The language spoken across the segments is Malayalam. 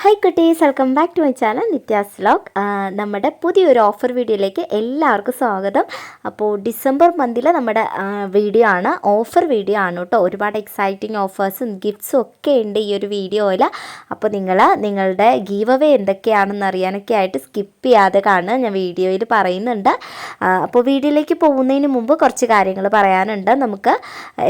ഹായ് കുട്ടീസ്, welcome back to my channel Nithya's vlog. നമ്മുടെ പുതിയൊരു ഓഫർ വീഡിയോയിലേക്ക് എല്ലാവർക്കും സ്വാഗതം. അപ്പോൾ ഡിസംബർ മന്തിലെ നമ്മുടെ വീഡിയോ ആണ്, ഓഫർ വീഡിയോ ആണ് കേട്ടോ. ഒരുപാട് എക്സൈറ്റിംഗ് ഓഫേഴ്സും ഗിഫ്റ്റ്സും ഒക്കെ ഉണ്ട് ഈ ഒരു വീഡിയോയിൽ. അപ്പോൾ നിങ്ങളുടെ ഗീവ് അവേ എന്തൊക്കെയാണെന്ന് അറിയാനൊക്കെ ആയിട്ട് സ്കിപ്പ് ചെയ്യാതെ കാണുക, ഞാൻ വീഡിയോയിൽ പറയുന്നുണ്ട്. അപ്പോൾ വീഡിയോയിലേക്ക് പോകുന്നതിന് മുമ്പ് കുറച്ച് കാര്യങ്ങൾ പറയാനുണ്ട്. നമുക്ക്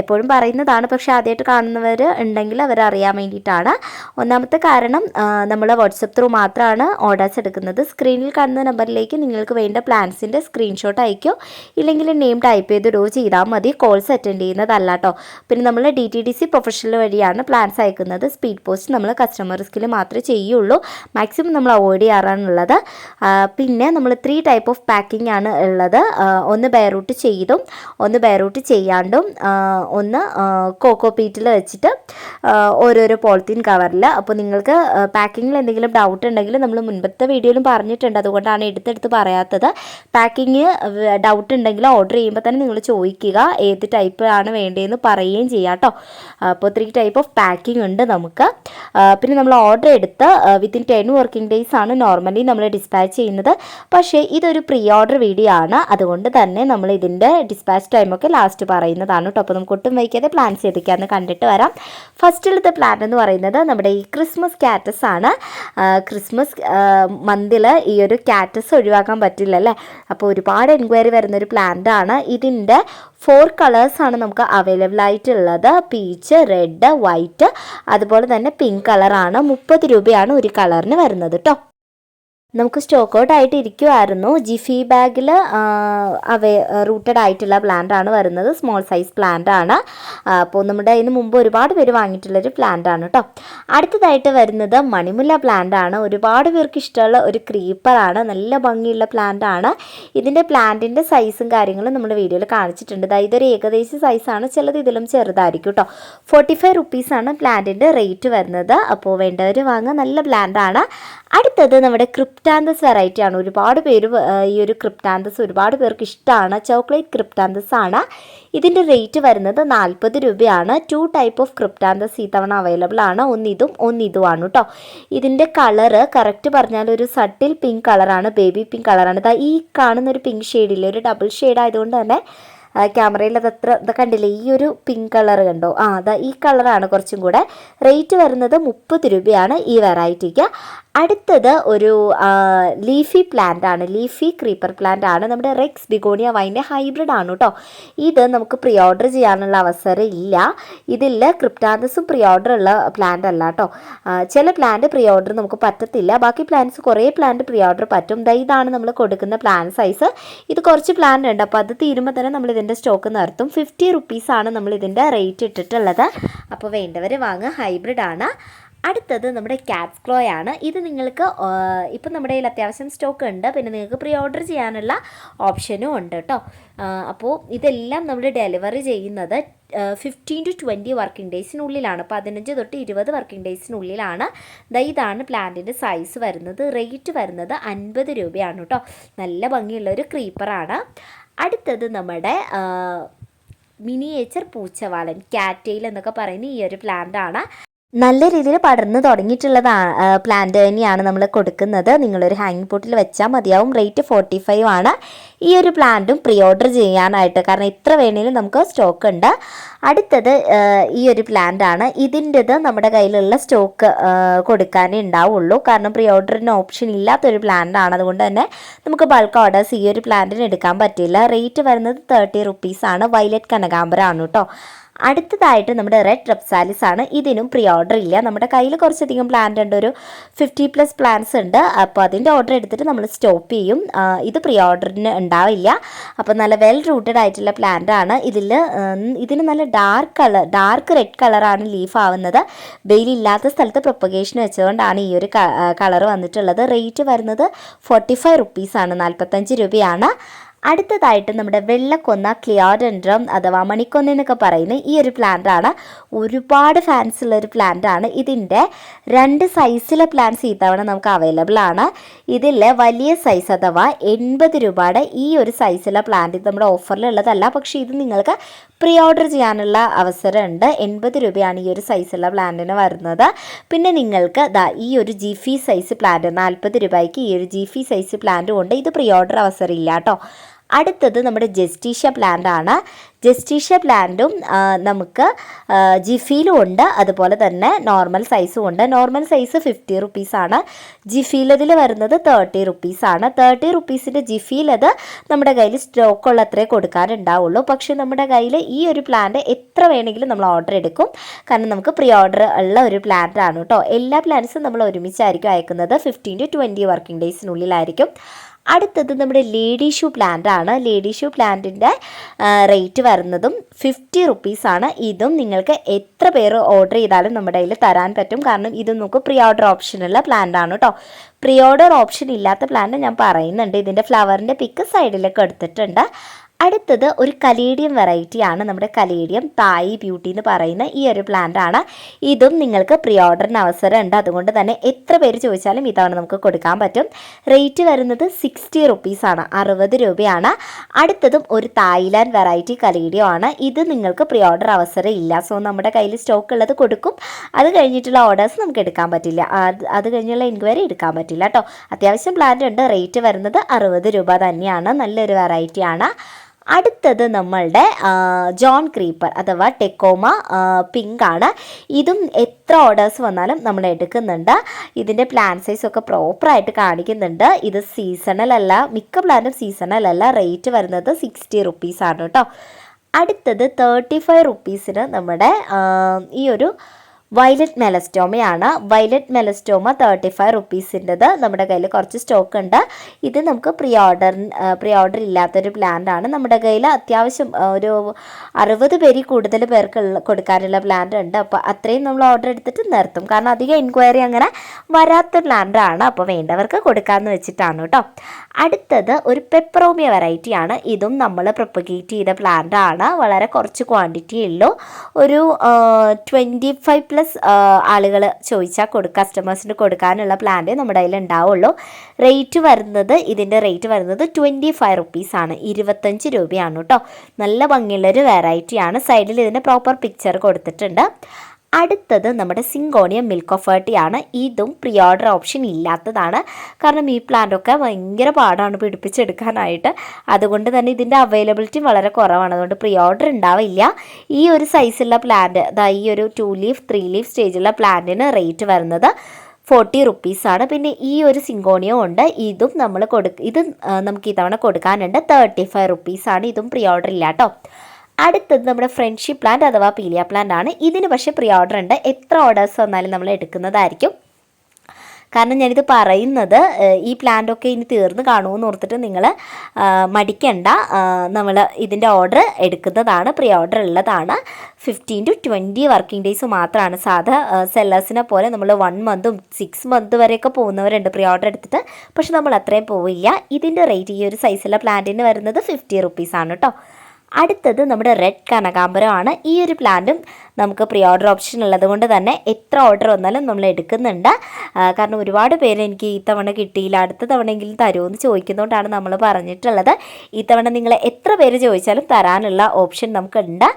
എപ്പോഴും പറയുന്നതാണ്, പക്ഷേ ആദ്യമായിട്ട് കാണുന്നവർ ഉണ്ടെങ്കിൽ അവരറിയാൻ വേണ്ടിയിട്ടാണ്. ഒന്നാമത്തെ കാരണം, നമ്മൾ വാട്സപ്പ് ത്രൂ മാത്രമാണ് ഓർഡേഴ്സ് എടുക്കുന്നത്. സ്ക്രീനിൽ കാണുന്ന നമ്പറിലേക്ക് നിങ്ങൾക്ക് വേണ്ട പ്ലാൻസിൻ്റെ സ്ക്രീൻഷോട്ട് അയക്കോ, ഇല്ലെങ്കിൽ നെയിം ടൈപ്പ് ചെയ്ത് ഡോ ചെയ്താൽ മതി. കോൾസ് അറ്റൻഡ് ചെയ്യുന്നതല്ല കേട്ടോ. പിന്നെ നമ്മൾ DTDC പ്രൊഫഷണൽ വഴിയാണ് പ്ലാൻസ് അയക്കുന്നത്. സ്പീഡ് പോസ്റ്റ് നമ്മൾ കസ്റ്റമർ റിസ്കിൽ മാത്രമേ ചെയ്യുള്ളൂ, മാക്സിമം നമ്മൾ അവോയ്ഡ് ചെയ്യാറാണുള്ളത്. പിന്നെ നമ്മൾ 3 ടൈപ്പ് ഓഫ് പാക്കിംഗ് ആണ് ഉള്ളത്. ഒന്ന് ബെയറൂട്ട് ചെയ്തും, ഒന്ന് ബെയറൂട്ട് ചെയ്യാണ്ടും, ഒന്ന് കോക്കോ പീറ്റിൽ വെച്ചിട്ട് ഓരോരോ പോളിത്തീൻ കവറിൽ. അപ്പോൾ നിങ്ങൾക്ക് പാക്കിങ്ങിൽ എന്തെങ്കിലും ഡൗട്ട് ഉണ്ടെങ്കിൽ നമ്മൾ മുൻപത്തെ വീഡിയോയിലും പറഞ്ഞിട്ടുണ്ട്, അതുകൊണ്ടാണ് എടുത്തെടുത്ത് പറയാത്തത്. പാക്കിങ് ഡൗട്ട് ഉണ്ടെങ്കിൽ ഓർഡർ ചെയ്യുമ്പോൾ തന്നെ നിങ്ങൾ ചോദിക്കുക ഏത് ടൈപ്പ് ആണ് വേണ്ടതെന്ന് പറയുകയും ചെയ്യാം കേട്ടോ. അപ്പോൾ 3 ടൈപ്പ് ഓഫ് പാക്കിംഗ് ഉണ്ട് നമുക്ക്. പിന്നെ നമ്മൾ ഓർഡർ എടുത്ത് വിത്തിൻ 10 വർക്കിംഗ് ഡേയ്സ് ആണ് നോർമലി നമ്മൾ ഡിസ്പാച്ച് ചെയ്യുന്നത്. പക്ഷേ ഇതൊരു പ്രീ ഓർഡർ വീഡിയോ ആണ്, അതുകൊണ്ട് തന്നെ നമ്മൾ ഇതിൻ്റെ ഡിസ്പാച്ച് ടൈമൊക്കെ ലാസ്റ്റ് പറയുന്നതാണ് കേട്ടോ. അപ്പോൾ നമുക്ക് ഒട്ടും വൈകാതെ പ്ലാൻ ചെയ്തിരിക്കാമെന്ന് കണ്ടിട്ട് വരാം. ഫസ്റ്റിലത്തെ പ്ലാൻ എന്ന് പറയുന്നത് നമ്മുടെ ഈ ക്രിസ്മസ് കാറ്റസ് ആണ്. ക്രിസ്മസ് മന്തിൽ ഈ ഒരു കാറ്റസ് ഒഴിവാക്കാൻ പറ്റില്ല അല്ലേ. അപ്പോൾ ഒരുപാട് എൻക്വയറി വരുന്നൊരു പ്ലാന്റ് ആണ്. ഇതിൻ്റെ 4 കളേഴ്സാണ് നമുക്ക് അവൈലബിൾ ആയിട്ടുള്ളത്. പീച്ച്, റെഡ്, വൈറ്റ്, അതുപോലെ തന്നെ പിങ്ക് കളറാണ്. 30 രൂപയാണ് ഒരു കളറിന് വരുന്നത് കേട്ടോ. നമുക്ക് സ്റ്റോക്ക് ഔട്ട് ആയിട്ട് ഇരിക്കുമായിരുന്നു. ജിഫി ബാഗിൽ റൂട്ടഡ് ആയിട്ടുള്ള പ്ലാന്റ് ആണ് വരുന്നത്. സ്മോൾ സൈസ് പ്ലാന്റ് ആണ്. അപ്പോൾ നമ്മുടെ ഇതിന് മുമ്പ് ഒരുപാട് പേര് വാങ്ങിയിട്ടുള്ളൊരു പ്ലാന്റ് ആണ് കേട്ടോ. അടുത്തതായിട്ട് വരുന്നത് മണിമുല്ല പ്ലാന്റ് ആണ്. ഒരുപാട് പേർക്ക് ഇഷ്ടമുള്ള ഒരു ക്രീപ്പറാണ്. നല്ല ഭംഗിയുള്ള പ്ലാന്റ് ആണ്. ഇതിൻ്റെ പ്ലാന്റിൻ്റെ സൈസും കാര്യങ്ങളും നമ്മുടെ വീഡിയോയിൽ കാണിച്ചിട്ടുണ്ട്. ഇതൊരു ഏകദേശ സൈസാണ്, ചിലത് ഇതിലും ചെറുതായിരിക്കും കേട്ടോ. 45 റുപ്പീസാണ് പ്ലാന്റിൻ്റെ റേറ്റ് വരുന്നത്. അപ്പോൾ വേണ്ടവർ വാങ്ങാൻ നല്ല പ്ലാന്റ് ആണ്. അടുത്തത് നമ്മുടെ ക്രിപ്റ്റാന്തസ് വെറൈറ്റി ആണ്. ഒരുപാട് പേര് ഈ ഒരു ക്രിപ്റ്റാന്തസ് ഒരുപാട് പേർക്ക് ഇഷ്ടമാണ്. ചോക്ലേറ്റ് ക്രിപ്റ്റാന്തസ് ആണ്. ഇതിൻ്റെ റേറ്റ് വരുന്നത് 40 രൂപയാണ്. 2 ടൈപ്പ് ഓഫ് ക്രിപ്റ്റാന്തസ് ഈ തവണ അവൈലബിൾ ആണ്. ഒന്നിതുമാണ് കേട്ടോ. ഇതിൻ്റെ കളറ് കറക്റ്റ് പറഞ്ഞാൽ ഒരു സട്ടിൽ പിങ്ക് കളറാണ്, ബേബി പിങ്ക് കളറാണ്. ഈ കാണുന്നൊരു പിങ്ക് ഷെയ്ഡില്ലേ, ഒരു ഡബിൾ ഷെയ്ഡ് ആയതുകൊണ്ട് തന്നെ ക്യാമറയിൽ ഇത് കണ്ടില്ലേ, ഈ ഒരു പിങ്ക് കളർ കണ്ടോ, ഈ കളറാണ് കുറച്ചും കൂടെ. റേറ്റ് വരുന്നത് 30 രൂപയാണ് ഈ വെറൈറ്റിക്ക്. അടുത്തത് ഒരു ലീഫി പ്ലാന്റ് ആണ്, ലീഫി ക്രീപ്പർ പ്ലാന്റ് ആണ്. നമ്മുടെ റെക്സ് ബിഗോണിയ വൈൻ്റെ ഹൈബ്രിഡ് ആണ് കേട്ടോ. ഇത് നമുക്ക് പ്രീ ഓർഡർ ചെയ്യാനുള്ള അവസരം ഇല്ല. ഇതിൽ ക്രിപ്റ്റാന്തസും പ്രീ ഓർഡർ ഉള്ള പ്ലാന്റ് അല്ല കേട്ടോ. ചില പ്ലാന്റ് പ്രീ ഓർഡർ നമുക്ക് പറ്റത്തില്ല, ബാക്കി പ്ലാന്റ്സ് കുറേ പ്ലാന്റ് പ്രീ ഓർഡർ പറ്റും. ഇതാണ് നമ്മൾ കൊടുക്കുന്ന പ്ലാൻ സൈസ്. ഇത് കുറച്ച് പ്ലാന്റ് ഉണ്ട്, അപ്പോൾ അത് തീരുമ്പോൾ തന്നെ നമ്മൾ ഇതിൻ്റെ സ്റ്റോക്ക് നിർത്തും. 50 റുപ്പീസാണ് നമ്മൾ ഇതിൻ്റെ റേറ്റ് ഇട്ടിട്ടുള്ളത്. അപ്പോൾ വേണ്ടവർ വാങ്ങുക, ഹൈബ്രിഡ് ആണ്. അടുത്തത് നമ്മുടെ കാറ്റ്സ് ക്ലോ ആണ്. ഇത് നിങ്ങൾക്ക് ഇപ്പം നമ്മുടെ കയ്യിൽ അത്യാവശ്യം സ്റ്റോക്ക് ഉണ്ട്, പിന്നെ നിങ്ങൾക്ക് പ്രീ ഓർഡർ ചെയ്യാനുള്ള ഓപ്ഷനും ഉണ്ട് കേട്ടോ. അപ്പോൾ ഇതെല്ലാം നമ്മൾ ഡെലിവറി ചെയ്യുന്നത് 15 to 20 വർക്കിംഗ് ഡേയ്സിനുള്ളിലാണ്. 15 തൊട്ട് 20 വർക്കിംഗ് ഡേയ്സിനുള്ളിലാണ്. ഇതാണ് പ്ലാന്റിൻ്റെ സൈസ് വരുന്നത്. റേറ്റ് വരുന്നത് 50 രൂപയാണ് കേട്ടോ. നല്ല ഭംഗിയുള്ള ഒരു ക്രീപ്പറാണ്. അടുത്തത് നമ്മുടെ മിനിയേച്ചർ പൂച്ചവാലൻ, കാറ്റെയിൽ എന്നൊക്കെ പറയുന്ന ഈ ഒരു പ്ലാന്റ് ആണ്. നല്ല രീതിയിൽ പടർന്ന് തുടങ്ങിയിട്ടുള്ളതാണ് പ്ലാന്റ് തന്നെയാണ് നമ്മൾ കൊടുക്കുന്നത്. നിങ്ങളൊരു ഹാങ്ങിങ് പോട്ടിൽ വെച്ചാൽ മതിയാവും. റേറ്റ് 45 ആണ്. ഈ ഒരു പ്ലാന്റും പ്രീ ഓർഡർ ചെയ്യാനായിട്ട്, കാരണം എത്ര വേണേലും നമുക്ക് സ്റ്റോക്ക് ഉണ്ട്. അടുത്തത് ഈ ഒരു പ്ലാന്റ് ആണ്. ഇതിൻ്റെത് നമ്മുടെ കയ്യിലുള്ള സ്റ്റോക്ക് കൊടുക്കാനേ ഉണ്ടാവുള്ളൂ, കാരണം പ്രീ ഓർഡറിന് ഓപ്ഷൻ ഇല്ലാത്തൊരു പ്ലാന്റ് ആണ്. അതുകൊണ്ട് തന്നെ നമുക്ക് ബൾക്ക് ഓർഡേഴ്സ് ഈ ഒരു പ്ലാന്റിന് എടുക്കാൻ പറ്റില്ല. റേറ്റ് വരുന്നത് 30 റുപ്പീസാണ്. വയലറ്റ് കനകാംബരാണ് കേട്ടോ. അടുത്തതായിട്ട് നമ്മുടെ റെഡ് റെപ്സാലിസ് ആണ്. ഇതിനും പ്രീ ഓർഡർ ഇല്ല. നമ്മുടെ കയ്യിൽ കുറച്ചധികം പ്ലാന്റ് ഉണ്ട്, ഒരു 50+ പ്ലാന്റ്സ് ഉണ്ട്. അപ്പോൾ അതിൻ്റെ ഓർഡർ എടുത്തിട്ട് നമ്മൾ സ്റ്റോപ്പ് ചെയ്യും. ഇത് പ്രീ ഓർഡറിന് ഉണ്ടാവില്ല. അപ്പോൾ നല്ല വെൽ റൂട്ടഡ് ആയിട്ടുള്ള പ്ലാന്റ് ആണ്. ഇതിന് നല്ല ഡാർക്ക് റെഡ് കളറാണ് ലീഫ് ആവുന്നത്. വെയിലില്ലാത്ത സ്ഥലത്ത് പ്രൊപ്പഗേഷൻ വെച്ചുകൊണ്ടാണ് ഈ ഒരു കളർ വന്നിട്ടുള്ളത്. റേറ്റ് വരുന്നത് 45 റുപ്പീസാണ്, 45 രൂപയാണ്. അടുത്തതായിട്ട് നമ്മുടെ വെള്ളക്കൊന്ന ക്ലിയോഡെൻഡ്രം അഥവാ മണിക്കൊന്ന എന്നൊക്കെ പറയുന്ന ഈ ഒരു പ്ലാന്റാണ്. ഒരുപാട് ഫാൻസ് ഉള്ള ഒരു പ്ലാന്റാണ്. ഇതിൻ്റെ 2 സൈസിലെ പ്ലാന്റ്സ് ഇത്തവണ നമുക്ക് അവൈലബിൾ ആണ്. ഇതിൽ വലിയ സൈസ് അഥവാ 80 രൂപയുടെ ഈ ഒരു സൈസിലെ പ്ലാന്റ് ഇത് നമ്മുടെ ഓഫറിലുള്ളതല്ല, പക്ഷേ ഇത് നിങ്ങൾക്ക് പ്രീ ഓർഡർ ചെയ്യാനുള്ള അവസരമുണ്ട്. 80 രൂപയാണ് ഈ ഒരു സൈസുള്ള പ്ലാന്റിന് വരുന്നത്. പിന്നെ നിങ്ങൾക്ക് ഈ ഒരു ജിഫി സൈസ് പ്ലാന്റ് 40 രൂപയ്ക്ക് ഈ ഒരു ജിഫി സൈസ് പ്ലാന്റും ഉണ്ട്. ഇത് പ്രീ ഓർഡർ അവസരം ഇല്ല കേട്ടോ. അടുത്തത് നമ്മുടെ ജസ്റ്റീഷ്യ പ്ലാന്റ് ആണ്. ജസ്റ്റീഷ്യ പ്ലാന്റും നമുക്ക് ജിഫിയിലും ഉണ്ട്, അതുപോലെ തന്നെ നോർമൽ സൈസും ഉണ്ട്. നോർമൽ സൈസ് 50 റുപ്പീസാണ്. ജിഫിയിലതിൽ വരുന്നത് 30 റുപ്പീസാണ്. 30 റുപ്പീസിൻ്റെ ജിഫിയിലത് നമ്മുടെ കയ്യിൽ സ്റ്റോക്കുള്ള അത്രേ കൊടുക്കാനുണ്ടാവുള്ളൂ. പക്ഷേ നമ്മുടെ കയ്യിൽ ഈ ഒരു പ്ലാന്റ് എത്ര വേണമെങ്കിലും നമ്മൾ ഓർഡർ എടുക്കും, കാരണം നമുക്ക് പ്രീ ഓർഡർ ഉള്ള ഒരു പ്ലാന്റ് ആണ് കേട്ടോ. എല്ലാ പ്ലാന്റ്സും നമ്മൾ ഒരുമിച്ചായിരിക്കും അയക്കുന്നത്. 15 to 20 വർക്കിംഗ് ഡേയ്സിനുള്ളിലായിരിക്കും. അടുത്തത് നമ്മുടെ ലേഡി ഷൂ പ്ലാന്റ് ആണ്. ലേഡി ഷൂ പ്ലാന്റിൻ്റെ റേറ്റ് വരുന്നതും 50 റുപ്പീസാണ്. ഇതും നിങ്ങൾക്ക് എത്ര പേര് ഓർഡർ ചെയ്താലും നമ്മുടെ കയ്യിൽ തരാൻ പറ്റും, കാരണം ഇത് നമുക്ക് പ്രീ ഓർഡർ ഓപ്ഷനുള്ള പ്ലാന്റ് ആണ് കേട്ടോ. പ്രീ ഓർഡർ ഓപ്ഷൻ ഇല്ലാത്ത പ്ലാന്റ് ഞാൻ പറയുന്നുണ്ട്. ഇതിൻ്റെ ഫ്ലവറിൻ്റെ പിക്ക് സൈഡിലൊക്കെ എടുത്തിട്ടുണ്ട്. അടുത്തത് ഒരു കലേഡിയം വെറൈറ്റിയാണ്. നമ്മുടെ കലേഡിയം തായി ബ്യൂട്ടി എന്ന് പറയുന്ന ഈ ഒരു പ്ലാന്റ് ആണ്. ഇതും നിങ്ങൾക്ക് പ്രീ ഓർഡറിന് അവസരം ഉണ്ട്. അതുകൊണ്ട് തന്നെ എത്ര പേര് ചോദിച്ചാലും ഇതാണ് നമുക്ക് കൊടുക്കാൻ പറ്റും. റേറ്റ് വരുന്നത് 60 റുപ്പീസാണ്, 60 രൂപയാണ്. അടുത്തതും ഒരു തായ്ലാൻഡ് വെറൈറ്റി കലേഡിയം ആണ്. ഇത് നിങ്ങൾക്ക് പ്രീ ഓർഡർ അവസരം ഇല്ല. സോ നമ്മുടെ കയ്യിൽ സ്റ്റോക്ക് ഉള്ളത് കൊടുക്കും, അത് കഴിഞ്ഞിട്ടുള്ള ഓർഡേഴ്സ് നമുക്ക് എടുക്കാൻ പറ്റില്ല, അത് കഴിഞ്ഞുള്ള എൻക്വയറി എടുക്കാൻ പറ്റില്ല കേട്ടോ. അത്യാവശ്യം പ്ലാന്റ് ഉണ്ട്. റേറ്റ് വരുന്നത് 60 രൂപ തന്നെയാണ്. നല്ലൊരു വെറൈറ്റിയാണ്. അടുത്തത് നമ്മളുടെ ജോൺ ക്രീപ്പർ അഥവാ ടെക്കോമ പിങ്ക് ആണ്. ഇതും എത്ര ഓർഡേഴ്സ് വന്നാലും നമ്മൾ എടുക്കുന്നുണ്ട്. ഇതിൻ്റെ പ്ലാൻ സൈസൊക്കെ പ്രോപ്പറായിട്ട് കാണിക്കുന്നുണ്ട്. ഇത് സീസണൽ അല്ല, മിക്ക പ്ലാന്റും സീസണൽ അല്ല. റേറ്റ് വരുന്നത് 60 റുപ്പീസാണ് കേട്ടോ. അടുത്തത് 35 റുപ്പീസിന് നമ്മുടെ ഈ ഒരു വയലറ്റ് മെലസ്റ്റോമയാണ്. വയലറ്റ് മെലസ്റ്റോമ 35 റുപ്പീസിൻ്റെത് നമ്മുടെ കയ്യിൽ കുറച്ച് സ്റ്റോക്ക് ഉണ്ട്. ഇത് നമുക്ക് പ്രീ ഓർഡർ ഇല്ലാത്തൊരു പ്ലാന്റ് ആണ്. നമ്മുടെ കയ്യിൽ അത്യാവശ്യം ഒരു 60 പേരിൽ കൂടുതൽ പേർക്ക് കൊടുക്കാനുള്ള പ്ലാന്റ് ഉണ്ട്. അപ്പോൾ അത്രയും നമ്മൾ ഓർഡർ എടുത്തിട്ട് നിർത്തും, കാരണം അധികം എൻക്വയറി അങ്ങനെ വരാത്ത പ്ലാന്റ് ആണ്. അപ്പോൾ വേണ്ടവർക്ക് കൊടുക്കാമെന്ന് വെച്ചിട്ടാണ് കേട്ടോ. അടുത്തത് ഒരു പെപ്പറോമിയ വെറൈറ്റിയാണ്. ഇതും നമ്മൾ പ്രൊപ്പഗേറ്റ് ചെയ്ത പ്ലാന്റ് ആണ്. വളരെ കുറച്ച് ക്വാണ്ടിറ്റി ഉള്ളൂ. ഒരു 25+ ആളുകൾ ചോദിച്ചാൽ കസ്റ്റമേഴ്സിന് കൊടുക്കാനുള്ള പ്ലാന്റ് നമ്മുടെ കയ്യിൽ ഉണ്ടാവുള്ളൂ. ഇതിൻ്റെ റേറ്റ് വരുന്നത് 25 റുപ്പീസാണ്, 25 രൂപയാണ് കേട്ടോ. നല്ല ഭംഗിയുള്ളൊരു വെറൈറ്റിയാണ്. സൈഡിൽ ഇതിൻ്റെ പ്രോപ്പർ പിക്ചർ കൊടുത്തിട്ടുണ്ട്. അടുത്തത് നമ്മുടെ സിങ്കോണിയം മിൽക്ക് ഓഫ് ആണ്. ഇതും പ്രീ ഓർഡർ ഓപ്ഷൻ ഇല്ലാത്തതാണ്, കാരണം ഈ പ്ലാന്റൊക്കെ ഭയങ്കര പാടാണ് പിടിപ്പിച്ചെടുക്കാനായിട്ട്. അതുകൊണ്ട് തന്നെ ഇതിൻ്റെ അവൈലബിലിറ്റി വളരെ കുറവാണ്. അതുകൊണ്ട് പ്രീ ഓർഡർ ഉണ്ടാവില്ല. ഈ ഒരു സൈസുള്ള പ്ലാന്റ്, ഈ ഒരു 2 ലീഫ് 3 ലീഫ് സ്റ്റേജുള്ള പ്ലാന്റിന് റേറ്റ് വരുന്നത് 40 റുപ്പീസാണ്. പിന്നെ ഈ ഒരു സിങ്കോണിയം ഉണ്ട്. ഇത് നമുക്ക് ഇത്തവണ കൊടുക്കാനുണ്ട്. 35 റുപ്പീസാണ്. ഇതും പ്രീ ഓർഡർ ഇല്ല കേട്ടോ. അടുത്തത് നമ്മുടെ ഫ്രണ്ട്ഷിപ്പ് പ്ലാന്റ് അഥവാ പീലിയ പ്ലാന്റ് ആണ്. ഇതിന് പക്ഷേ പ്രീ ഓർഡർ ഉണ്ട്. എത്ര ഓർഡേഴ്സ് വന്നാലും നമ്മൾ എടുക്കുന്നതായിരിക്കും. കാരണം ഞാനിത് പറയുന്നത് ഈ പ്ലാന്റൊക്കെ ഇനി തീർന്ന് കാണുമെന്ന് ഓർത്തിട്ട് നിങ്ങൾ മടിക്കണ്ട. നമ്മൾ ഇതിൻ്റെ ഓർഡർ എടുക്കുന്നതാണ്, പ്രീ ഓർഡർ ഉള്ളതാണ്. 15 to 20 വർക്കിംഗ് ഡേയ്സ് മാത്രമാണ്. സാധാ സെല്ലേഴ്സിനെ പോലെ നമ്മൾ 1 മന്തും 6 മന്ത് വരെയൊക്കെ പോകുന്നവരുണ്ട് പ്രീ ഓർഡർ എടുത്തിട്ട്. പക്ഷെ നമ്മൾ അത്രയും പോവില്ല. ഇതിൻ്റെ റേറ്റ് ഈ ഒരു സൈസുള്ള പ്ലാന്റിന് വരുന്നത് 50 റുപ്പീസാണ് കേട്ടോ. അടുത്തത് നമ്മുടെ റെഡ് കനകാംബരമാണ്. ഈ ഒരു പ്ലാന്റും നമുക്ക് പ്രീ ഓർഡർ ഓപ്ഷൻ ഉള്ളത് കൊണ്ട് തന്നെ എത്ര ഓർഡർ വന്നാലും നമ്മൾ എടുക്കുന്നുണ്ട്. കാരണം ഒരുപാട് പേര് എനിക്ക് ഈ തവണ കിട്ടിയില്ല, അടുത്ത തവണയെങ്കിലും തരുമെന്ന് ചോദിക്കുന്നതുകൊണ്ടാണ് നമ്മൾ പറഞ്ഞിട്ടുള്ളത്. ഈ തവണ നിങ്ങൾ എത്ര പേര് ചോദിച്ചാലും തരാനുള്ള ഓപ്ഷൻ നമുക്കുണ്ട്.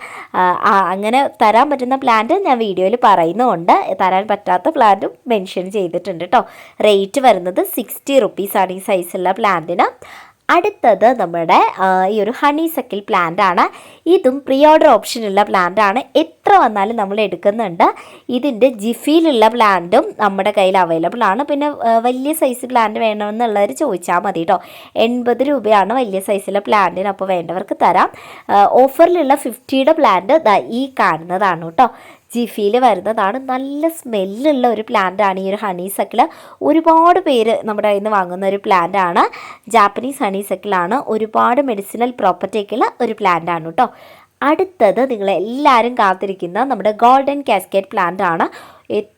അങ്ങനെ തരാൻ പറ്റുന്ന പ്ലാന്റ് ഞാൻ വീഡിയോയിൽ പറയുന്നുമുണ്ട്. തരാൻ പറ്റാത്ത പ്ലാന്റും മെൻഷൻ ചെയ്തിട്ടുണ്ട് കേട്ടോ. റേറ്റ് വരുന്നത് 60 റുപ്പീസാണ് ഈ സൈസുള്ള പ്ലാന്റിന്. അടുത്തത് നമ്മുടെ ഈ ഒരു ഹണി സക്കിൽ പ്ലാന്റ് ആണ്. ഇതും പ്രീ ഓർഡർ ഓപ്ഷനുള്ള പ്ലാന്റ് ആണ്. എത്ര വന്നാലും നമ്മൾ എടുക്കുന്നുണ്ട്. ഇതിൻ്റെ ജിഫിയിലുള്ള പ്ലാന്റും നമ്മുടെ കയ്യിൽ അവൈലബിൾ ആണ്. പിന്നെ വലിയ സൈസ് പ്ലാന്റ് വേണമെന്നുള്ളവർ ചോദിച്ചാൽ മതി കേട്ടോ. 80 രൂപയാണ് വലിയ സൈസിലെ പ്ലാന്റിന്. അപ്പോൾ വേണ്ടവർക്ക് തരാം. ഓഫറിലുള്ള 50യുടെ പ്ലാന്റ് ഈ കാണുന്നതാണ് കേട്ടോ. ജിഫിയിൽ വരുന്നതാണ്. നല്ല സ്മെല്ലുള്ള ഒരു പ്ലാന്റാണ് ഈ ഒരു ഹണി സക്കിൾ. ഒരുപാട് പേര് നമ്മുടെ കയ്യിൽ നിന്ന് വാങ്ങുന്ന ഒരു പ്ലാന്റാണ്. ജാപ്പനീസ് ഹണി സക്കിളാണ്. ഒരുപാട് മെഡിസിനൽ പ്രോപ്പർട്ടിയൊക്കെയുള്ള ഒരു പ്ലാന്റാണ് കേട്ടോ. അടുത്തത് നിങ്ങളെല്ലാവരും കാത്തിരിക്കുന്ന നമ്മുടെ ഗോൾഡൻ കാസ്കേഡ് പ്ലാന്റ് ആണ്.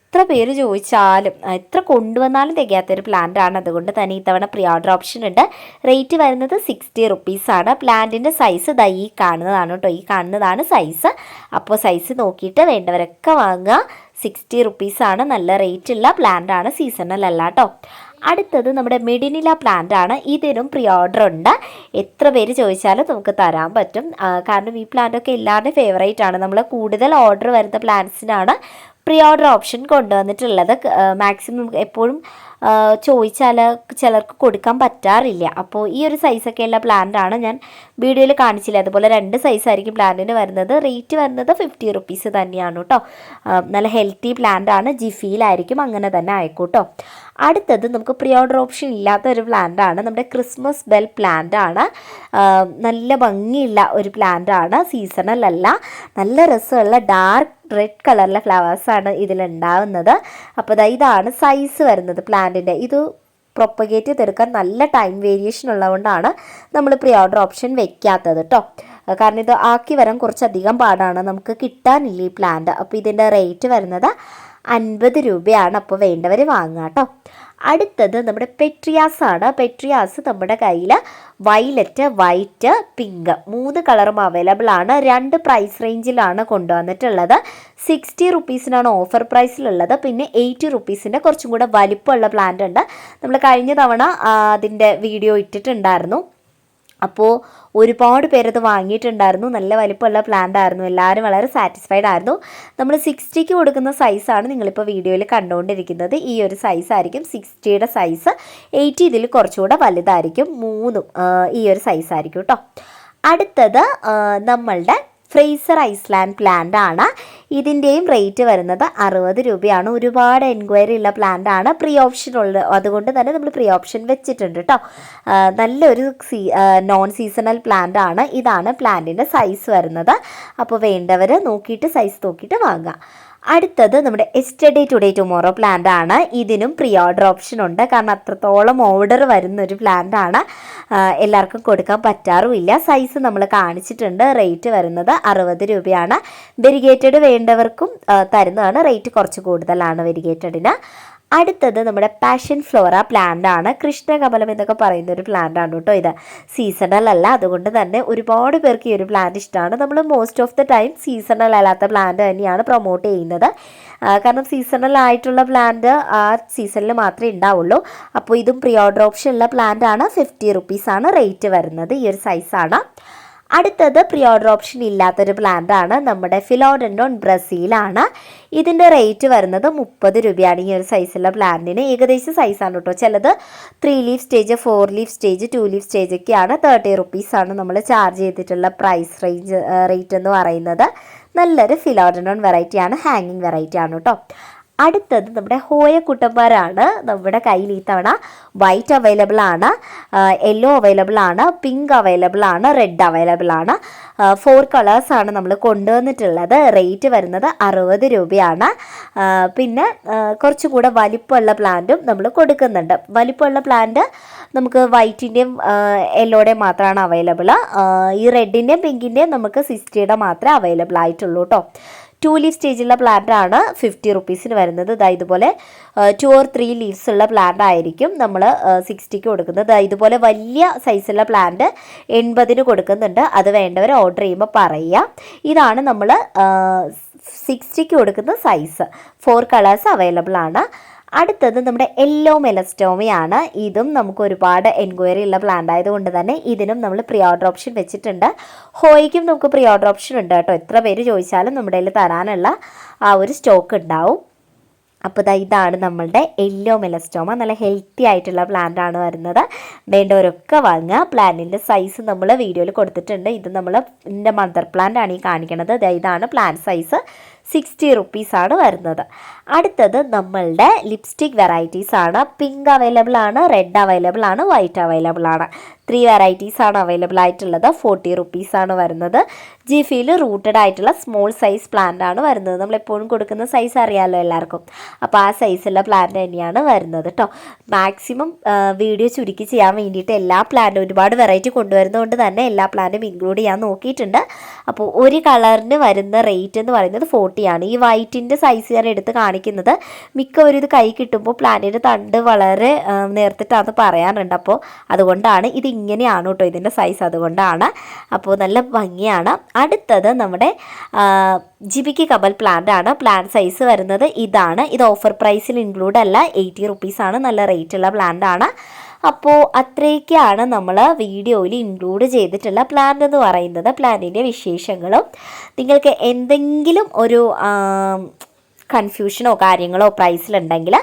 എത്ര പേര് ചോദിച്ചാലും എത്ര കൊണ്ടുവന്നാലും തികയാത്തൊരു പ്ലാന്റാണ്. അതുകൊണ്ട് തന്നെ ഇത്തവണ പ്രീ ഓർഡർ ഓപ്ഷൻ ഉണ്ട്. റേറ്റ് വരുന്നത് 60 റുപ്പീസാണ്. പ്ലാന്റിൻ്റെ സൈസ് ദാ ഈ കാണുന്നതാണ് കേട്ടോ, ഈ കാണുന്നതാണ് സൈസ്. അപ്പോൾ സൈസ് നോക്കിയിട്ട് വേണ്ടവരൊക്കെ വാങ്ങുക. 60 റുപ്പീസാണ്. നല്ല റേറ്റുള്ള പ്ലാന്റാണ്, സീസണൽ അല്ല കേട്ടോ. അടുത്തത് നമ്മുടെ മെഡിനില പ്ലാന്റ് ആണ്. ഇതിനും പ്രീ ഓർഡർ ഉണ്ട്. എത്ര പേര് ചോദിച്ചാലും നമുക്ക് തരാൻ പറ്റും. കാരണം ഈ പ്ലാന്റൊക്കെ എല്ലാവരുടെയും ഫേവറേറ്റ് ആണ്. നമ്മൾ കൂടുതൽ ഓർഡർ വരുന്ന പ്ലാന്റ്സിനാണ് പ്രീ ഓർഡർ ഓപ്ഷൻ കൊണ്ടുവന്നിട്ടുള്ളത്. മാക്സിമം എപ്പോഴും ചോദിച്ചാൽ ചിലർക്ക് കൊടുക്കാൻ പറ്റാറില്ല. അപ്പോൾ ഈ ഒരു സൈസൊക്കെയുള്ള പ്ലാന്റാണ് ഞാൻ വീഡിയോയിൽ കാണിച്ചില്ല. അതുപോലെ 2 സൈസായിരിക്കും പ്ലാന്റിന് വരുന്നത്. റേറ്റ് വരുന്നത് 50 റുപ്പീസ് തന്നെയാണ് കേട്ടോ. നല്ല ഹെൽത്തി പ്ലാന്റ് ആണ്. ജിഫിയിലായിരിക്കും, അങ്ങനെ തന്നെ ആയിക്കോട്ടോ. അടുത്തത് നമുക്ക് പ്രീ ഓർഡർ ഓപ്ഷൻ ഇല്ലാത്ത ഒരു പ്ലാന്റ് ആണ്. നമ്മുടെ ക്രിസ്മസ് ബെൽ പ്ലാന്റ് ആണ്. നല്ല ഭംഗിയുള്ള ഒരു പ്ലാന്റ് ആണ്, സീസണൽ അല്ല. നല്ല രസമുള്ള ഡാർക്ക് റെഡ് കളറിലെ ഫ്ലവേഴ്സാണ് ഇതിലുണ്ടാവുന്നത്. അപ്പോൾ ഇതാണ് സൈസ് വരുന്നത് പ്ലാന്റിൻ്റെ. ഇത് പ്രൊപ്പഗേറ്റ് ചെയ്തെടുക്കാൻ നല്ല ടൈം വേരിയേഷൻ ഉള്ളതുകൊണ്ടാണ് നമ്മൾ പ്രീ ഓർഡർ ഓപ്ഷൻ വെക്കാത്തത് കേട്ടോ. കാരണം ഇത് ആക്കി വരാൻ കുറച്ചധികം പാടാണ്, നമുക്ക് കിട്ടാനില്ല ഈ പ്ലാന്റ്. അപ്പോൾ ഇതിൻ്റെ റേറ്റ് വരുന്നത് 50 രൂപയാണ്. അപ്പോൾ വേണ്ടവർ വാങ്ങുക കേട്ടോ. അടുത്തത് നമ്മുടെ പെട്രിയാസ് ആണ്. പെട്രിയാസ് നമ്മുടെ കയ്യിൽ വയലറ്റ്, വൈറ്റ്, പിങ്ക് 3 കളറും അവൈലബിൾ ആണ്. 2 പ്രൈസ് റേഞ്ചിലാണ് കൊണ്ടുവന്നിട്ടുള്ളത്. 60 റുപ്പീസിനാണ് ഓഫർ പ്രൈസിലുള്ളത്. പിന്നെ 80 റുപ്പീസിൻ്റെ കുറച്ചും കൂടെ വലിപ്പമുള്ള പ്ലാന്റ് ഉണ്ട്. നമ്മൾ കഴിഞ്ഞ തവണ അതിൻ്റെ വീഡിയോ ഇട്ടിട്ടുണ്ടായിരുന്നു. അപ്പോൾ ഒരുപാട് പേരത് വാങ്ങിയിട്ടുണ്ടായിരുന്നു. നല്ല വലിപ്പമുള്ള പ്ലാന്റ് ആയിരുന്നു. എല്ലാവരും വളരെ സാറ്റിസ്ഫൈഡ് ആയിരുന്നു. നമ്മൾ 60ക്ക് കൊടുക്കുന്ന സൈസാണ് നിങ്ങളിപ്പോൾ വീഡിയോയിൽ കണ്ടുകൊണ്ടിരിക്കുന്നത്. ഈ ഒരു സൈസായിരിക്കും 60യുടെ സൈസ്. 80 ഇതിൽ കുറച്ചുകൂടെ വലുതായിരിക്കും. 3 ഈ ഒരു സൈസായിരിക്കും കേട്ടോ. അടുത്തത് നമ്മളുടെ ഫ്രേസർ ഐസ്ലാൻഡ് പ്ലാന്റ് ആണ്. ഇതിൻ്റെയും റേറ്റ് വരുന്നത് 60 രൂപയാണ്. ഒരുപാട് എൻക്വയറി ഉള്ള പ്ലാന്റ് ആണ്. പ്രീ ഓപ്ഷൻ ഉള്ളത്, അതുകൊണ്ട് തന്നെ നമ്മൾ പ്രീ ഓപ്ഷൻ വെച്ചിട്ടുണ്ട് കേട്ടോ. നല്ലൊരു നോൺ സീസണൽ പ്ലാന്റ് ആണ്. ഇതാണ് പ്ലാന്റിൻ്റെ സൈസ് വരുന്നത്. അപ്പോൾ വേണ്ടവർ നോക്കിയിട്ട് സൈസ് നോക്കിയിട്ട് വാങ്ങുക. അടുത്തത് നമ്മുടെ എസ്റ്റർഡേ ടുഡേ ടുമോറോ പ്ലാന്റ് ആണ്. ഇതിനും പ്രീ ഓർഡർ ഓപ്ഷൻ ഉണ്ട്. കാരണം അത്രത്തോളം ഓർഡർ വരുന്നൊരു പ്ലാന്റ് ആണ്. എല്ലാവർക്കും കൊടുക്കാൻ പറ്റാറുമില്ല. സൈസ് നമ്മൾ കാണിച്ചിട്ടുണ്ട്. റേറ്റ് വരുന്നത് 60 രൂപയാണ്. വെരിഗേറ്റഡ് വേണ്ടവർക്കും തരുന്നതാണ്. റേറ്റ് കുറച്ച് കൂടുതലാണ് വെരിഗേറ്റഡിന്. അടുത്തത് നമ്മുടെ പാഷൻ ഫ്ലോറ പ്ലാന്റ് ആണ്. കൃഷ്ണകമലം എന്നൊക്കെ പറയുന്ന ഒരു പ്ലാന്റ് ആണ് കേട്ടോ. ഇത് സീസണൽ അല്ല, അതുകൊണ്ട് തന്നെ ഒരുപാട് പേർക്ക് ഈ ഒരു പ്ലാന്റ് ഇഷ്ടമാണ്. നമ്മൾ most of the time seasonal അല്ലാത്ത പ്ലാന്റ് തന്നെയാണ് പ്രൊമോട്ട് ചെയ്യുന്നത്. കാരണം സീസണൽ ആയിട്ടുള്ള പ്ലാന്റ് ആ സീസണിൽ മാത്രമേ ഉണ്ടാവുള്ളൂ. അപ്പോൾ ഇതും പ്രീ ഓർഡർ ഓപ്ഷൻ ഉള്ള പ്ലാന്റ് ആണ്. 50 റുപ്പീസാണ് റേറ്റ് വരുന്നത്. ഈ ഒരു സൈസാണ്. അടുത്തത് പ്രീ ഓർഡർ ഓപ്ഷൻ ഇല്ലാത്തൊരു പ്ലാന്റ് ആണ്. നമ്മുടെ ഫിലോഡെൻഡ്രോൺ ബ്രസീലാണ്. ഇതിൻ്റെ റേറ്റ് വരുന്നത് 30 രൂപയാണ്. ഈ ഒരു സൈസുള്ള പ്ലാന്റിന് ഏകദേശം സൈസാണ് കേട്ടോ. ചിലത് 3 leaf stage, 4 leaf stage, 2 leaf stage ഒക്കെയാണ്. 30 റുപ്പീസാണ് നമ്മൾ ചാർജ് ചെയ്തിട്ടുള്ള പ്രൈസ് റേറ്റ് എന്ന് പറയുന്നത്. നല്ലൊരു ഫിലോഡെൻഡ്രോൺ വെറൈറ്റിയാണ്, ഹാങ്ങിങ് വെറൈറ്റി ആണ് കേട്ടോ. അടുത്തത് നമ്മുടെ ഹോയ കുട്ടന്മാരാണ്. നമ്മുടെ കയ്യിൽ ഈ തവണ വൈറ്റ് അവൈലബിൾ ആണ്, യെല്ലോ അവൈലബിൾ ആണ്, പിങ്ക് അവൈലബിൾ ആണ്, റെഡ് അവൈലബിൾ ആണ്. 4 കളേഴ്സാണ് നമ്മൾ കൊണ്ടുവന്നിട്ടുള്ളത്. റേറ്റ് വരുന്നത് 60 രൂപയാണ്. പിന്നെ കുറച്ചും കൂടെ വലിപ്പമുള്ള പ്ലാന്റും നമ്മൾ കൊടുക്കുന്നുണ്ട്. വലിപ്പമുള്ള പ്ലാന്റ് നമുക്ക് വൈറ്റിൻ്റെയും യെല്ലോയുടെയും മാത്രമാണ് അവൈലബിൾ. ഈ റെഡിൻ്റെയും പിങ്കിൻ്റെയും നമുക്ക് 60യുടെ മാത്രമേ അവൈലബിൾ ആയിട്ടുള്ളൂ കേട്ടോ. 2 ലീഫ് സ്റ്റേജുള്ള പ്ലാന്റ് ആണ് 50 റുപ്പീസിന് വരുന്നത്. ഇതുപോലെ 2 or 3 ലീവ്സ് ഉള്ള പ്ലാന്റ് ആയിരിക്കും നമ്മൾ 60ക്ക് കൊടുക്കുന്നത്. ഇതുപോലെ വലിയ സൈസുള്ള പ്ലാന്റ് 80ന് കൊടുക്കുന്നുണ്ട്. അത് വേണ്ടവർ ഓർഡർ ചെയ്യുമ്പോൾ പറയുക. ഇതാണ് നമ്മൾ 60ക്ക് കൊടുക്കുന്ന സൈസ്. 4 കളേഴ്സ് അവൈലബിൾ ആണ്. അടുത്തത് നമ്മുടെ യെല്ലോ മെലസ്റ്റോമയാണ്. ഇതും നമുക്ക് ഒരുപാട് എൻക്വയറി ഉള്ള പ്ലാന്റ് ആയതുകൊണ്ട് തന്നെ ഇതിനും നമ്മൾ പ്രീ ഓർഡർ ഓപ്ഷൻ വെച്ചിട്ടുണ്ട്. ഹോയ്ക്കും നമുക്ക് പ്രീ ഓർഡർ ഓപ്ഷൻ ഉണ്ട് കേട്ടോ. എത്ര പേര് ചോദിച്ചാലും നമ്മുടെ കയ്യിൽ തരാനുള്ള ആ ഒരു സ്റ്റോക്ക് ഉണ്ടാവും. അപ്പോൾ ഇതാണ് നമ്മളുടെ യെല്ലോ മെലസ്റ്റോമ. നല്ല ഹെൽത്തി ആയിട്ടുള്ള പ്ലാന്റ് ആണ് വരുന്നത്. വേണ്ടവരൊക്കെ വാങ്ങുക. പ്ലാന്റിൻ്റെ സൈസ് നമ്മൾ വീഡിയോയിൽ കൊടുത്തിട്ടുണ്ട്. ഇത് ഇതിൻ്റെ മദർ പ്ലാന്റ് ആണ് ഈ കാണിക്കുന്നത്. ഇതാണ് പ്ലാന്റ് സൈസ്. 60 റുപ്പീസാണ് വരുന്നത്. അടുത്തത് നമ്മളുടെ ലിപ്സ്റ്റിക് വെറൈറ്റീസ് ആണ്. പിങ്ക് അവൈലബിൾ ആണ്, റെഡ് അവൈലബിൾ ആണ്, വൈറ്റ് അവൈലബിൾ ആണ്. 3 വെറൈറ്റീസാണ് അവൈലബിൾ ആയിട്ടുള്ളത്. 40 റുപ്പീസാണ് വരുന്നത്. ജിഫിയിൽ റൂട്ടഡ് ആയിട്ടുള്ള സ്മോൾ സൈസ് പ്ലാന്റ് ആണ് വരുന്നത്. നമ്മളെപ്പോഴും കൊടുക്കുന്ന സൈസ് അറിയാമല്ലോ എല്ലാവർക്കും. അപ്പോൾ ആ സൈസുള്ള പ്ലാന്റ് തന്നെയാണ് വരുന്നത് കേട്ടോ. മാക്സിമം വീഡിയോ ചുരുക്കി ചെയ്യാൻ വേണ്ടിയിട്ട് എല്ലാ പ്ലാന്റും ഒരുപാട് വെറൈറ്റി കൊണ്ടുവരുന്നതുകൊണ്ട് തന്നെ എല്ലാ പ്ലാന്റും ഇൻക്ലൂഡ് ചെയ്യാൻ നോക്കിയിട്ടുണ്ട്. അപ്പോൾ ഒരു കളറിന് വരുന്ന റേറ്റ് എന്ന് പറയുന്നത് 40 കുട്ടിയാണ്. ഈ വൈറ്റിൻ്റെ സൈസ് ഞാൻ എടുത്ത് കാണിക്കുന്നത് മിക്കവരും ഇത് കൈ കിട്ടുമ്പോൾ പ്ലാന്റിൻ്റെ തണ്ട് വളരെ നേർത്തിട്ടാന്ന് പറയാറുണ്ട്. അപ്പോൾ അതുകൊണ്ടാണ് ഇതിങ്ങനെയാണ് കേട്ടോ ഇതിൻ്റെ സൈസ്, അതുകൊണ്ടാണ്. അപ്പോൾ നല്ല ഭംഗിയാണ്. അടുത്തത് നമ്മുടെ ജിബിക്ക് കമൽ പ്ലാന്റ് ആണ്. പ്ലാന്റ് സൈസ് വരുന്നത് ഇതാണ്. ഇത് ഓഫർ പ്രൈസിൽ ഇൻക്ലൂഡ് അല്ല, 80 റുപ്പീസാണ്. നല്ല റേറ്റുള്ള പ്ലാന്റ് ആണ്. അപ്പോൾ അത്രയൊക്കെയാണ് നമ്മൾ വീഡിയോയിൽ ഇൻക്ലൂഡ് ചെയ്തിട്ടുള്ള പ്ലാന്റ് എന്ന് പറയുന്നത്. പ്ലാന്റിൻ്റെ വിശേഷങ്ങളും നിങ്ങൾക്ക് എന്തെങ്കിലും ഒരു കൺഫ്യൂഷനോ കാര്യങ്ങളോ പ്രൈസിലുണ്ടെങ്കിൽ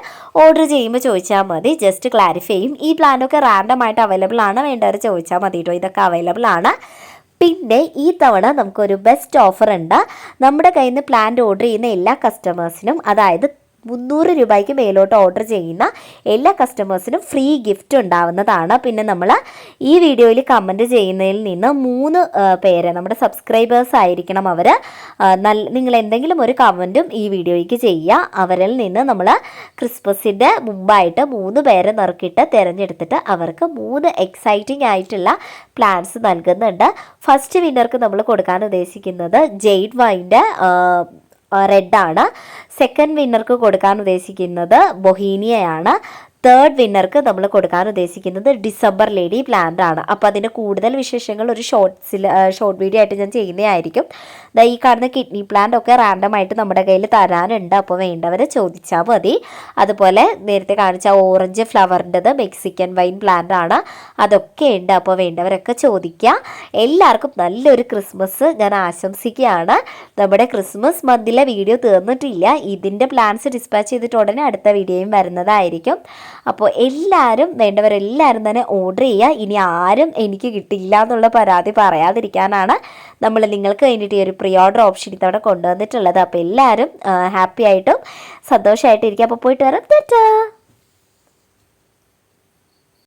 ഓർഡർ ചെയ്യുമ്പോൾ ചോദിച്ചാൽ മതി, ജസ്റ്റ് ക്ലാരിഫൈ ചെയ്യും. ഈ പ്ലാന്റൊക്കെ റാൻഡമായിട്ട് അവൈലബിൾ ആണ്, വേണ്ടവർ ചോദിച്ചാൽ മതി കേട്ടോ. ഇതൊക്കെ അവൈലബിൾ ആണ്. പിന്നെ ഈ തവണ നമുക്കൊരു ബെസ്റ്റ് ഓഫർ ഉണ്ട്. നമ്മുടെ കയ്യിൽ നിന്ന് പ്ലാന്റ് ഓർഡർ ചെയ്യുന്ന എല്ലാ കസ്റ്റമേഴ്സിനും, അതായത് 300 രൂപയ്ക്ക് മേലോട്ട് ഓർഡർ ചെയ്യുന്ന എല്ലാ കസ്റ്റമേഴ്സിനും ഫ്രീ ഗിഫ്റ്റ് ഉണ്ടാവുന്നതാണ്. പിന്നെ നമ്മൾ ഈ വീഡിയോയിൽ കമൻറ്റ് ചെയ്യുന്നതിൽ നിന്ന് 3 പേര് നമ്മുടെ സബ്സ്ക്രൈബേഴ്സ് ആയിരിക്കണം. അവർ നിങ്ങൾ എന്തെങ്കിലും ഒരു കമൻറ്റും ഈ വീഡിയോയ്ക്ക് ചെയ്യുക. അവരിൽ നിന്ന് നമ്മൾ ക്രിസ്മസിൻ്റെ മുമ്പായിട്ട് 3 പേരെ നറുക്കിട്ട് തിരഞ്ഞെടുത്തിട്ട് അവർക്ക് 3 എക്സൈറ്റിംഗ് ആയിട്ടുള്ള പ്ലാൻസ് നൽകുന്നുണ്ട്. ഫസ്റ്റ് വിന്നർക്ക് നമ്മൾ കൊടുക്കാൻ ഉദ്ദേശിക്കുന്നത് ജെയ്ഡ് വൈൻ്റെ റെഡാണ്. സെക്കൻഡ് വിന്നർക്ക് കൊടുക്കാൻ ഉദ്ദേശിക്കുന്നത് ബൊഹീനിയയാണ്. തേർഡ് വിന്നർക്ക് നമ്മൾ കൊടുക്കാൻ ഉദ്ദേശിക്കുന്നത് ഡിസംബർ ലേഡി പ്ലാന്റ് ആണ്. അപ്പോൾ അതിൻ്റെ കൂടുതൽ വിശേഷങ്ങൾ ഒരു ഷോർട്ട് വീഡിയോ ആയിട്ട് ഞാൻ ചെയ്യുന്നതായിരിക്കും. ഈ കാണുന്ന കിഡ്നി പ്ലാന്റ് ഒക്കെ റാൻഡമായിട്ട് നമ്മുടെ കയ്യിൽ തരാനുണ്ട്. അപ്പോൾ വേണ്ടവർ ചോദിച്ചാൽ മതി. അതുപോലെ നേരത്തെ കാണിച്ച ഓറഞ്ച് ഫ്ലവറിൻ്റെത് മെക്സിക്കൻ വൈൻ പ്ലാന്റ് ആണ്, അതൊക്കെ ഉണ്ട്. അപ്പോൾ വേണ്ടവരൊക്കെ ചോദിക്കുക. എല്ലാവർക്കും നല്ലൊരു ക്രിസ്മസ് ഞാൻ ആശംസിക്കുകയാണ്. നമ്മുടെ ക്രിസ്മസ് മന്തിലെ വീഡിയോ തീർന്നിട്ടില്ല. ഇതിൻ്റെ പ്ലാൻസ് ഡിസ്പാച്ച് ചെയ്തിട്ട് ഉടനെ അടുത്ത വീഡിയോയും വരുന്നതായിരിക്കും. അപ്പോൾ എല്ലാവരും വേണ്ടവരെല്ലാവരും തന്നെ ഓർഡർ ചെയ്യുക. ഇനി ആരും എനിക്ക് കിട്ടിയില്ല എന്നുള്ള പരാതി പറയാതിരിക്കാനാണ് നമ്മൾ നിങ്ങൾക്ക് വേണ്ടിയിട്ട് ഈ ഒരു പ്രീ ഓർഡർ ഓപ്ഷൻ ഇത്തവണ കൊണ്ടുവന്നിട്ടുള്ളത്. അപ്പോൾ എല്ലാവരും ഹാപ്പി ആയിട്ടും സന്തോഷമായിട്ടും ഇരിക്കുക. അപ്പോൾ പോയിട്ട് വരാം. ടാറ്റാ.